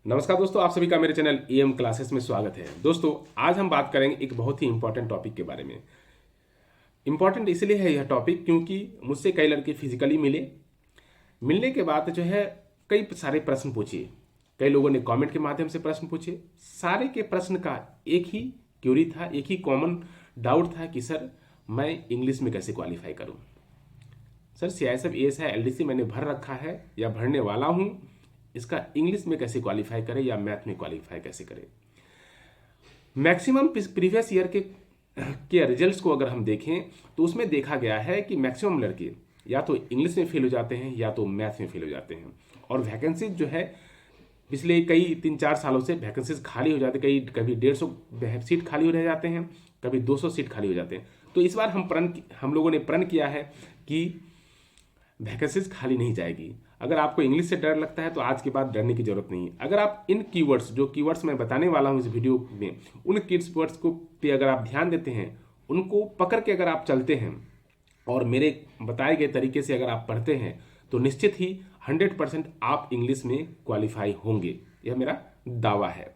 नमस्कार दोस्तों, आप सभी का मेरे चैनल एम क्लासेस में स्वागत है। दोस्तों, आज हम बात करेंगे एक बहुत ही इंपॉर्टेंट टॉपिक के बारे में। इंपॉर्टेंट इसलिए है यह टॉपिक क्योंकि मुझसे कई लड़के फिजिकली मिलने के बाद जो है कई सारे प्रश्न पूछे। कई लोगों ने कमेंट के माध्यम से प्रश्न पूछे। सारे के प्रश्न का एक ही क्यूरी था, एक ही कॉमन डाउट था कि सर मैं इंग्लिश में कैसे क्वालिफाई करूं। सर सीआईएसएफ एएसआई एलडीसी मैंने भर रखा है या भरने वाला हूं, इसका इंग्लिश में कैसे क्वालिफाई करें या मैथ में क्वालिफाई कैसे करें। मैक्सिमम प्रीवियस ईयर के रिजल्ट्स को अगर हम देखें तो उसमें देखा गया है कि मैक्सिमम लड़के या तो इंग्लिश में फेल हो जाते हैं या तो मैथ में फेल हो जाते हैं। और वैकेंसीज जो है पिछले कई 3-4 सालों से वैकेंसीज खाली हो जाते, कभी 150 सीट खाली हो रह जाते हैं, कभी 200 सीट खाली हो जाते हैं। तो इस बार हम लोगों ने प्रण किया है कि वैकेंसीज खाली नहीं जाएगी। अगर आपको इंग्लिश से डर लगता है तो आज के बाद डरने की जरूरत नहीं। अगर आप इन कीवर्ड्स, जो कीवर्ड्स मैं बताने वाला हूं इस वीडियो में, उन कीवर्ड्स को पे अगर आप ध्यान देते हैं, उनको पकड़ के अगर आप चलते हैं और मेरे बताए गए तरीके से अगर आप पढ़ते हैं तो निश्चित ही 100% आप इंग्लिश में क्वालिफाई होंगे। यह मेरा दावा है।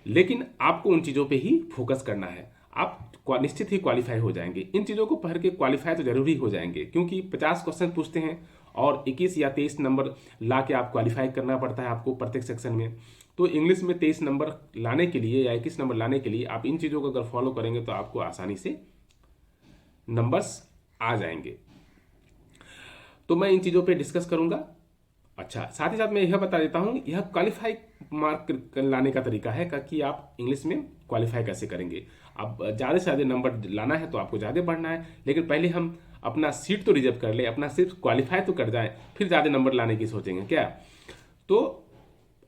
लेकिन आपको उन चीज़ों पे ही फोकस करना है। आप निश्चित ही क्वालिफाई हो जाएंगे। इन चीज़ों को पढ़ के क्वालिफाई तो जरूरी हो जाएंगे, क्योंकि 50 क्वेश्चन पूछते हैं और 21 या 23 नंबर ला के आप क्वालिफाई करना पड़ता है आपको प्रत्येक सेक्शन में। तो इंग्लिश में 23 नंबर लाने के लिए या 21 नंबर लाने के लिए आप इन चीज़ों को अगर फॉलो करेंगे तो आपको आसानी से नंबर्स आ जाएंगे। तो मैं इन चीज़ों पे डिस्कस करूंगा। अच्छा, साथ ही साथ मैं यह बता देता हूँ, यह क्वालिफाई मार्क लाने का तरीका है कि आप इंग्लिश में क्वालिफाई कैसे करेंगे। अब ज़्यादा से ज़्यादा नंबर लाना है तो आपको ज़्यादा पढ़ना है, लेकिन पहले हम अपना सीट तो रिजर्व कर ले, अपना सिर्फ क्वालिफाई तो कर जाए, फिर ज़्यादा नंबर लाने की सोचेंगे क्या। तो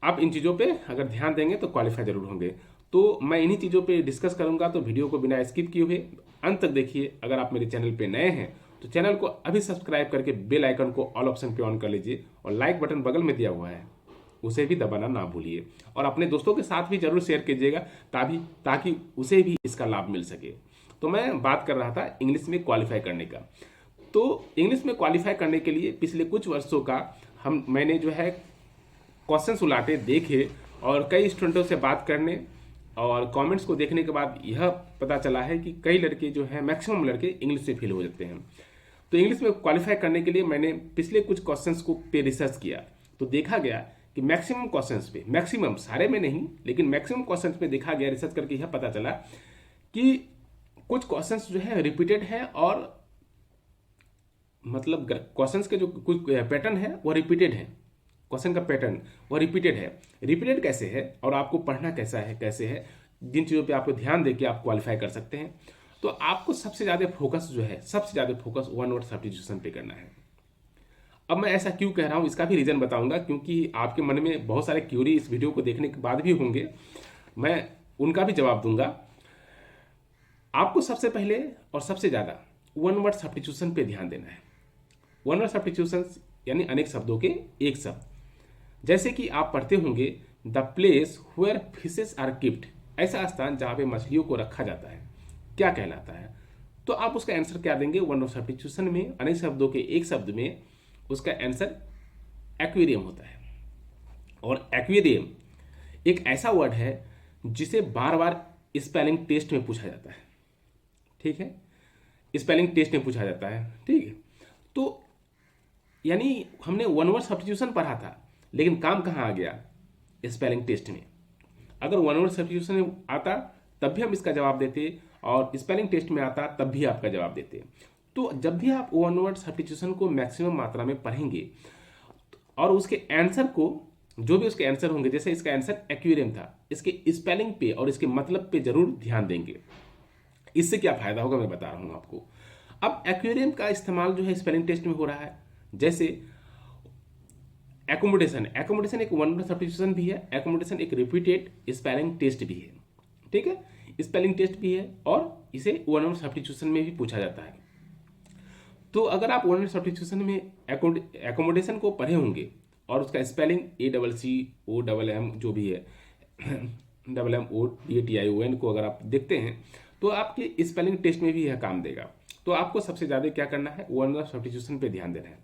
आप इन चीज़ों पे अगर ध्यान देंगे तो क्वालिफाई जरूर होंगे। तो मैं इन्हीं चीज़ों पे डिस्कस करूंगा, तो वीडियो को बिना स्किप किए हुए अंत तक देखिए। अगर आप मेरे चैनल पे नए हैं तो चैनल को अभी सब्सक्राइब करके बेल आइकन को ऑल ऑप्शन पे ऑन कर लीजिए, और लाइक बटन बगल में दिया हुआ है उसे भी दबाना ना भूलिए, और अपने दोस्तों के साथ भी जरूर शेयर कीजिएगा ताकि उसे भी इसका लाभ मिल सके। तो मैं बात कर रहा था इंग्लिश में क्वालिफाई करने का। तो इंग्लिश में क्वालिफाई करने के लिए पिछले कुछ वर्षों का मैंने जो है क्वेश्चन उलाटे देखे, और कई स्टूडेंटों से बात करने और कमेंट्स को देखने के बाद यह पता चला है कि कई लड़के जो है, मैक्सिमम लड़के इंग्लिश से फेल हो जाते हैं। तो इंग्लिश में क्वालिफाई करने के लिए मैंने पिछले कुछ क्वेश्चंस को पे रिसर्च किया, तो देखा गया कि मैक्सिमम क्वेश्चंस पे, मैक्सिमम सारे में नहीं लेकिन मैक्सिमम क्वेश्चंस पे देखा गया, रिसर्च करके यह पता चला कि कुछ क्वेश्चंस जो है रिपीटेड है, और मतलब क्वेश्चंस के जो कुछ पैटर्न है वो रिपीटेड है। क्वेश्चन का पैटर्न वो रिपीटेड है। रिपीटेड कैसे है और आपको पढ़ना कैसे है, जिन चीज़ों पे आपको ध्यान देके आप क्वालिफाई कर सकते हैं। तो आपको सबसे ज़्यादा फोकस वन वर्ड सब्स्टिट्यूशन पे करना है। अब मैं ऐसा क्यों कह रहा हूँ इसका भी रीज़न बताऊंगा, क्योंकि आपके मन में बहुत सारे क्यूरी इस वीडियो को देखने के बाद भी होंगे, मैं उनका भी जवाब दूंगा। आपको सबसे पहले और सबसे ज़्यादा वन वर्ड सब्स्टिट्यूशन पे ध्यान देना है। वन वर्ड सब्स्टिट्यूशन यानी अनेक शब्दों के एक शब्द। जैसे कि आप पढ़ते होंगे the place where fishes are kept, ऐसा स्थान जहां पे मछलियों को रखा जाता है, क्या कहलाता है। तो आप उसका आंसर क्या देंगे, वन वर्ड सब्स्टिट्यूशन में अनेक शब्दों के एक शब्द में उसका आंसर एक्वेरियम होता है। और एक्वेरियम एक ऐसा वर्ड है जिसे बार बार स्पेलिंग टेस्ट में पूछा जाता है। ठीक है, स्पेलिंग टेस्ट में पूछा जाता है। ठीक है, तो यानी हमने वन वर्ड सब्स्टिट्यूशन पढ़ा था, लेकिन काम कहाँ आ गया, स्पेलिंग टेस्ट में। अगर वन वर्ड सब्स्टिट्यूशन में आता तब भी हम इसका जवाब देते, और स्पेलिंग टेस्ट में आता तब भी आपका जवाब देते। तो जब भी आप वन वर्ड सब्स्टिट्यूशन को मैक्सिमम मात्रा में पढ़ेंगे और उसके आंसर को, जो भी उसके आंसर होंगे, जैसे इसका आंसर एक्वेरियम था, इसके स्पेलिंग पे और इसके मतलब पे जरूर ध्यान देंगे। इससे क्या फायदा होगा मैं बता रहा हूं आपको। अब एक्वेरियम का इस्तेमाल जो है स्पेलिंग टेस्ट में हो रहा है। जैसे एकोमोडेशन एक वन वर्ड सब्स्टिट्यूशन भी है, एकोमोडेशन एक रिपीटेड स्पेलिंग टेस्ट भी है। ठीक है, स्पेलिंग टेस्ट भी है और इसे वन वर्ड सब्स्टिट्यूशन में भी पूछा जाता है। तो अगर आप वन वर्ड सब्स्टिट्यूशन में एकोमोडेशन को पढ़े होंगे और उसका स्पेलिंग ACCOMM जो भी है MMODATION को अगर आप देखते हैं तो आपके स्पेलिंग टेस्ट में भी यह काम देगा। तो आपको सबसे ज़्यादा क्या करना है, वन वर्ड सब्स्टिट्यूशन पे ध्यान देना है।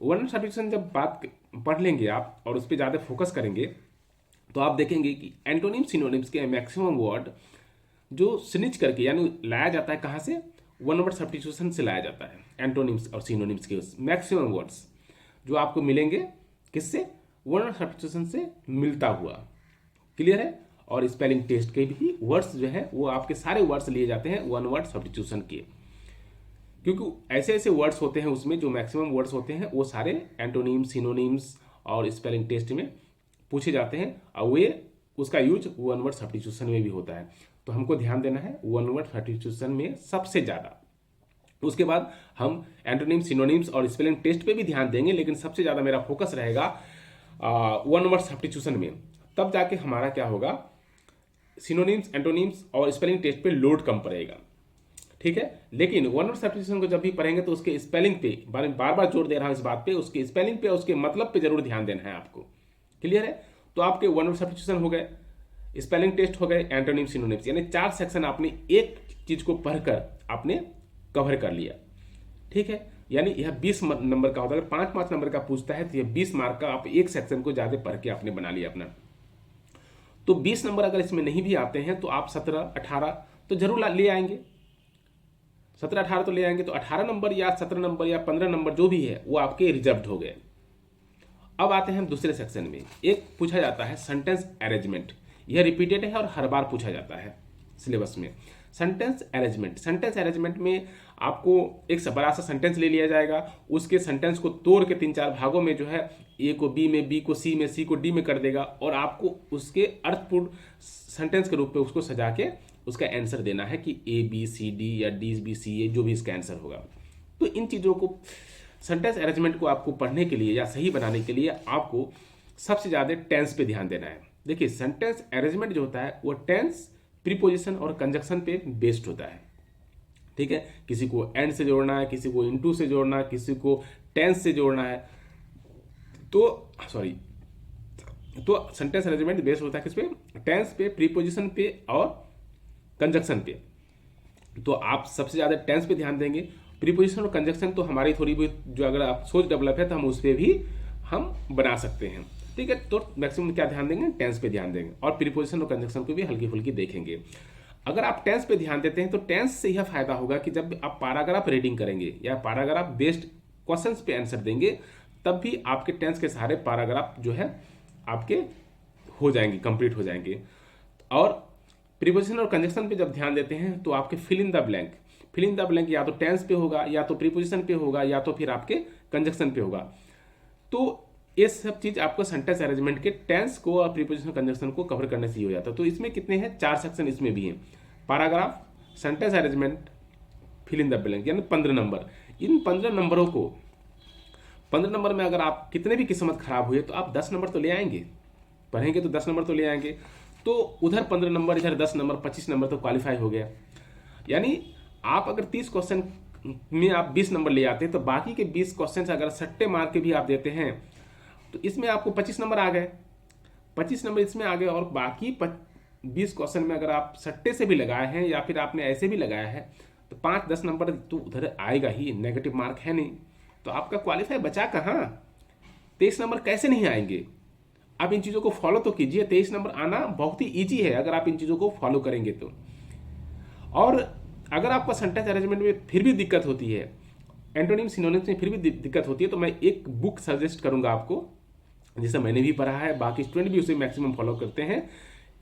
वन वर्ड सब्स्टिट्यूशन जब बात पढ़ लेंगे आप और उस पर ज़्यादा फोकस करेंगे तो आप देखेंगे कि एंटोनिम सिनोनिम्स के मैक्सिमम वर्ड जो स्निच करके यानी लाया जाता है कहाँ से, वन वर्ड सब्स्टिट्यूशन से लाया जाता है। एंटोनिम्स और सिनोनिम्स के मैक्सिमम वर्ड्स जो आपको मिलेंगे किससे, वन वर्ड सब्स्टिट्यूशन से मिलता हुआ। क्लियर है। और स्पेलिंग टेस्ट के भी वर्ड्स जो है वो आपके सारे वर्ड्स लिए जाते हैं वन वर्ड सब्स्टिट्यूशन के, क्योंकि ऐसे ऐसे वर्ड्स होते हैं उसमें जो मैक्सिमम वर्ड्स होते हैं वो सारे एंटोनिम्स सिनोनिम्स और स्पेलिंग टेस्ट में पूछे जाते हैं और वे उसका यूज वन वर्ड सब्स्टिट्यूशन में भी होता है। तो हमको ध्यान देना है वन वर्ड सब्स्टिट्यूशन में सबसे ज़्यादा। उसके बाद हम एंटोनिम्स सिनोनिम्स और स्पेलिंग टेस्ट पे भी ध्यान देंगे, लेकिन सबसे ज़्यादा मेरा फोकस रहेगा वन वर्ड सब्स्टिट्यूशन में। तब जाके हमारा क्या होगा, सिनोनिम्स एंटोनिम्स और स्पेलिंग टेस्ट पे लोड कम पड़ेगा। ठीक है। लेकिन वन वर्ड सब्स्टिट्यूशन को जब भी पढ़ेंगे तो उसके स्पेलिंग पे बार बार जोर दे रहा हूँ इस बात पे, उसके स्पेलिंग पे उसके मतलब पे जरूर ध्यान देना है आपको। क्लियर है। तो आपके वन वर्ड सब्स्टिट्यूशन हो गए, स्पेलिंग टेस्ट हो गए, एंटोनिम सिनोनिम्स, यानी 4 सेक्शन आपने एक चीज को पढ़कर आपने कवर कर लिया। ठीक है। यानी यह 20 नंबर का होता है। अगर 5-5 नंबर का पूछता है तो यह 20 मार्क का आप एक सेक्शन को ज्यादा पढ़ के आपने बना लिया अपना। तो 20 नंबर अगर इसमें नहीं भी आते हैं तो आप 17-18 तो जरूर ले आएंगे। 17-18 तो ले आएंगे। तो 18 नंबर या 17 नंबर या 15 नंबर जो भी है वो आपके रिजर्व्ड हो गए। अब आते हैं दूसरे सेक्शन में। एक पूछा जाता है सेंटेंस अरेंजमेंट। यह रिपीटेड है और हर बार पूछा जाता है सिलेबस में। सेंटेंस अरेंजमेंट, सेंटेंस अरेंजमेंट में आपको एक बड़ा सा सेंटेंस ले लिया जाएगा, उसके सेंटेंस को तोड़ के 3-4 भागों में जो है ए को बी में, बी को सी में, सी को डी में कर देगा और आपको उसके अर्थपूर्ण सेंटेंस के रूप में उसको सजा के उसका आंसर देना है कि ए बी सी डी या डी बी सी ए जो भी इसका आंसर होगा। तो इन चीज़ों को सेंटेंस अरेंजमेंट को आपको पढ़ने के लिए या सही बनाने के लिए आपको सबसे ज़्यादा टेंस पे ध्यान देना है। देखिए सेंटेंस अरेंजमेंट जो होता है वो टेंस, प्रीपोजिशन और कंजक्शन पे बेस्ड होता है। ठीक है। किसी को एंड से जोड़ना है, किसी को इनटू से जोड़ना है, किसी को टेंस से जोड़ना है। तो सेंटेंस अरेंजमेंट बेस्ड होता है किस पे, टेंस पे, प्रीपोजिशन पे और कंजक्शन पे। तो आप सबसे ज़्यादा टेंस पे ध्यान देंगे। प्रीपोजिशन और कंजक्शन तो हमारी थोड़ी बहुत जो अगर आप सोच डेवलप है तो हम उस पर भी हम बना सकते हैं। ठीक है। तो मैक्सिमम क्या ध्यान देंगे, टेंस पे ध्यान देंगे और प्रीपोजिशन और कंजक्शन को भी हल्की फुल्की देखेंगे। अगर आप टेंस पे ध्यान देते हैं तो टेंस से यह फायदा होगा कि जब आप पैराग्राफ रीडिंग करेंगे या पैराग्राफ बेस्ड क्वेश्चंस पे आंसर देंगे तब भी आपके टेंस के सारे पैराग्राफ जो है आपके हो जाएंगे, कंप्लीट हो जाएंगे। और प्रीपोजिशन और कंजक्शन पे जब ध्यान देते हैं तो आपके फिल इन द ब्लैंक या तो टेंस पे होगा या तो प्रीपोजिशन पे होगा या तो फिर आपके कंजक्शन पे होगा। तो ये सब चीज आपको सेंटेंस अरेंजमेंट के टेंस को और प्रीपोजिशन कंजक्शन को कवर करने से ही हो जाता है। तो इसमें कितने हैं, 4 सेक्शन इसमें भी हैं, paragraph, sentence arrangement, fill in the blank, यानी 15 नंबर। इन 15 नंबरों को 15 नंबर में अगर आप कितने भी किस्मत खराब हुए तो आप 10 नंबर तो ले आएंगे, पढ़ेंगे तो 10 नंबर तो ले आएंगे। तो उधर 15 नंबर, इधर 10 नंबर, 25 नंबर तो क्वालिफाई हो गया। यानी आप अगर 30 क्वेश्चन में आप 20 नंबर ले आते हैं तो बाकी के 20 क्वेश्चन अगर सट्टे मार के भी आप देते हैं तो इसमें आपको 25 नंबर आ गए, 25 नंबर इसमें आ गए। और बाकी 20 क्वेश्चन में अगर आप सट्टे से भी लगाए हैं या फिर आपने ऐसे भी लगाया है तो 5-10 नंबर तो उधर आएगा ही, नेगेटिव मार्क है नहीं। तो आपका क्वालिफाई बचा कहाँ, 23 नंबर कैसे नहीं आएंगे। आप इन चीज़ों को फॉलो तो कीजिए, 23 नंबर आना बहुत ही ईजी है अगर आप इन चीज़ों को फॉलो करेंगे तो। और अगर आपका सेंटेंस अरेंजमेंट में फिर भी दिक्कत होती है, एंटोनिम सिनोनिम्स में फिर भी दिक्कत होती है, तो मैं एक बुक सजेस्ट करूंगा आपको जिसे मैंने भी पढ़ा है, बाकी स्टूडेंट भी उसे मैक्सिमम फॉलो करते हैं।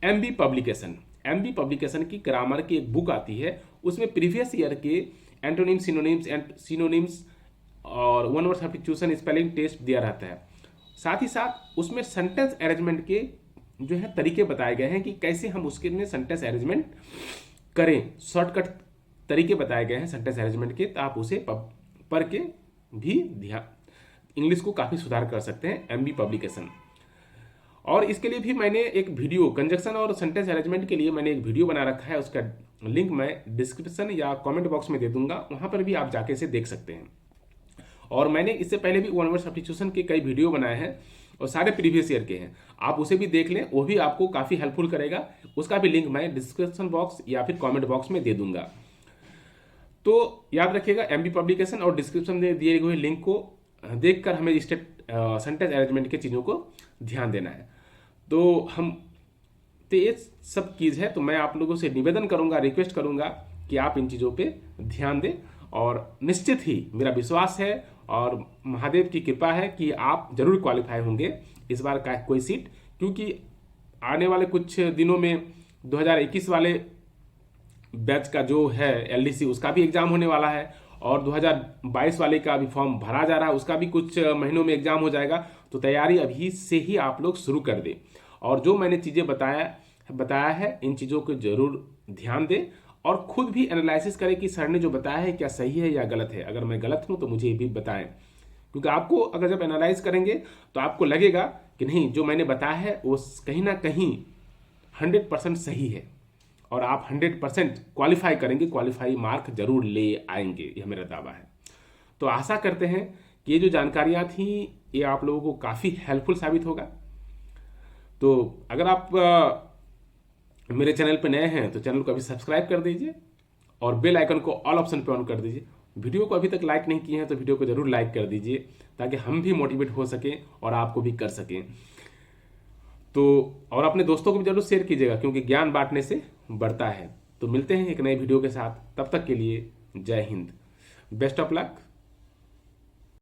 एमबी पब्लिकेशन की ग्रामर की एक बुक आती है, उसमें प्रीवियस ईयर के एंटोनिम सिनोनिम्स और one word substitution spelling test दिया रहता है। साथ ही साथ उसमें सेंटेंस अरेंजमेंट के जो है तरीके बताए गए हैं कि कैसे हम उसके में सेंटेंस अरेंजमेंट करें, शॉर्टकट तरीके बताए गए हैं सेंटेंस अरेंजमेंट के। तो आप उसे पढ़ के भी ध्यान इंग्लिश को काफ़ी सुधार कर सकते हैं, एमबी पब्लिकेशन। और इसके लिए भी मैंने एक वीडियो, कंजक्शन और सेंटेंस अरेंजमेंट के लिए मैंने एक वीडियो बना रखा है, उसका लिंक मैं डिस्क्रिप्शन या कमेंट बॉक्स में दे दूंगा, वहाँ पर भी आप जाके इसे देख सकते हैं। और मैंने इससे पहले भी वन वर्ड सब्स्टिट्यूशन के कई वीडियो बनाए हैं और सारे प्रीवियस ईयर के हैं, आप उसे भी देख लें, वो भी आपको काफ़ी हेल्पफुल करेगा। उसका भी लिंक मैं डिस्क्रिप्शन बॉक्स या फिर कमेंट बॉक्स में दे दूंगा। तो याद रखिएगा, एमबी पब्लिकेशन और डिस्क्रिप्शन में दिए हुए लिंक को देखकर हमें स्टेट सेंटेंस अरेंजमेंट की चीज़ों को ध्यान देना है। तो ये सब चीज़ है। तो मैं आप लोगों से निवेदन करूंगा, रिक्वेस्ट करूंगा कि आप इन चीज़ों पे ध्यान दें, और निश्चित ही मेरा विश्वास है और महादेव की कृपा है कि आप जरूर क्वालिफाई होंगे इस बार का कोई सीट, क्योंकि आने वाले कुछ दिनों में 2021 वाले बैच का जो है एलडीसी उसका भी एग्जाम होने वाला है, और 2022 वाले का भी फॉर्म भरा जा रहा है, उसका भी कुछ महीनों में एग्जाम हो जाएगा। तो तैयारी अभी से ही आप लोग शुरू कर दें, और जो मैंने चीज़ें बताया है इन चीज़ों को जरूर ध्यान दें, और खुद भी एनालिसिस करें कि सर ने जो बताया है क्या सही है या गलत है। अगर मैं गलत हूं तो मुझे भी बताएं, क्योंकि आपको अगर जब एनालाइज करेंगे तो आपको लगेगा कि नहीं, जो मैंने बताया है वो कहीं ना कहीं 100% सही है, और आप 100% क्वालिफाई करेंगे, क्वालिफाई मार्क जरूर ले आएंगे, यह मेरा दावा है। तो आशा करते हैं कि ये जो जानकारियाँ थी ये आप लोगों को काफ़ी हेल्पफुल साबित होगा। तो अगर आप मेरे चैनल पर नए हैं तो चैनल को अभी सब्सक्राइब कर दीजिए, और बेल आइकन को ऑल ऑप्शन पे ऑन कर दीजिए। वीडियो को अभी तक लाइक नहीं किए हैं तो वीडियो को जरूर लाइक कर दीजिए, ताकि हम भी मोटिवेट हो सकें और आपको भी कर सकें। तो और अपने दोस्तों को भी जरूर शेयर कीजिएगा, क्योंकि ज्ञान बांटने से बढ़ता है। तो मिलते हैं एक नए वीडियो के साथ, तब तक के लिए जय हिंद, बेस्ट ऑफ लक।